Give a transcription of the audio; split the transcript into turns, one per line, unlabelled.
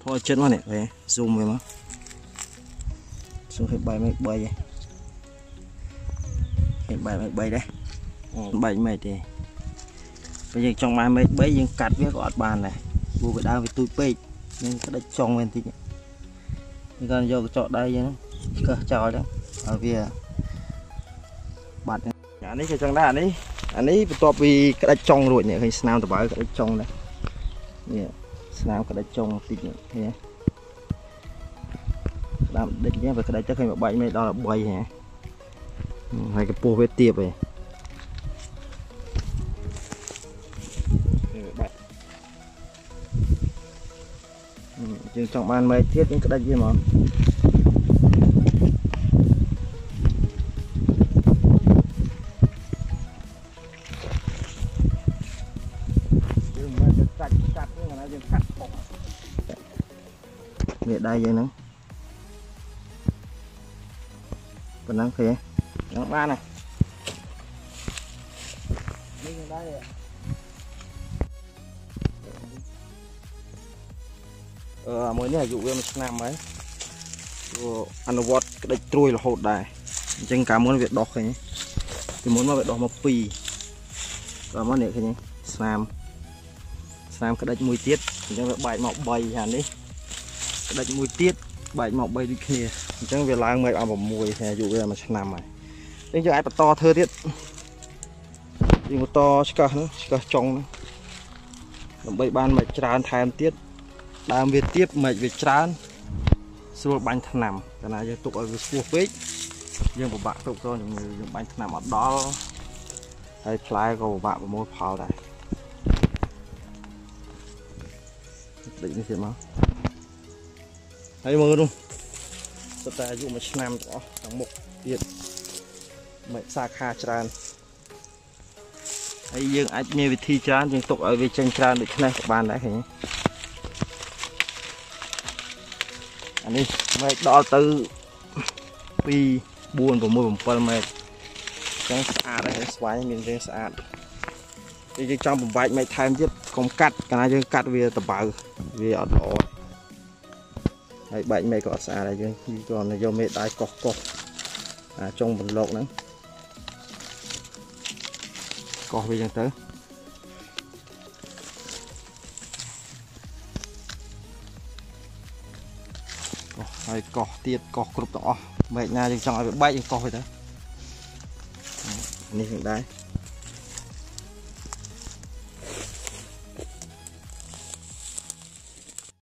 Thôi chết nó này về zoom về mà zoom phải bay hiện bay đây bay mày thì bây giờ trong mai mấy bấy nhưng cắt với gọt bàn này vô cái đao với tụi pê nhưng cái đất trong bên thì còn vô chọn đây nhá cơ trò đó ở phía bạn anh ấy cho đá anh ấy to vì cái đất trong rồi nhỉ khi nào tụi bảo cái đất trong này nè nào cái đất trong tí nhỉ làm định nhé về cái đây chắc khi mà bay mấy đó là bay hả hay cái po với tiệp này chừng trong ban mấy thiết những cái đây gì mà về đây vậy nữa còn năng phê năng ba này mới này dụ em làm ấy ăn vót cái đây trôi là hột đài chân cả muốn việc đọc này thì muốn mà việc đọc một pì và món này cái nhé làm cái đây mùi tiết chẳng phải bài mọc bay hẳn đi cái đây mùi tiết bài mọc bay đi kia chẳng việc lang mày ăn vào mùi thì dụ em mà làm này đến cho ai to thơ tiết đi một to ska trong bay ban mày tràn tham tiết đam việt tiếp mày việt tràn xua bánh thằng nằm cái này tục ở xua phết nhưng một bạn tục cho những người dùng bánh thằng nằm ở đó hay fly của bạn một môi pháo này định như thế mà thấy mơ luôn tất cả dùng một năm có một tiền mày xa kha tràn hay dương anh nghe về thi tràn nhưng tục ở về tranh tràn được này các bạn đấy thì anh đi mày đo từ pi buồn của môi một mày cái sạch đấy xoáy mình lên sạch thì trong một vài mày thay tiếp không cắt cái này chứ cắt về tập bảo về ở đó đấy bệnh mày có xả này chứ còn là do mẹ đai cọc trong một lộn nữa cọc về chẳng tới hay cọc tiệt cọc cục đỏ mẹ nhà trong ai bị bay cọc vậy đấy này hiện đây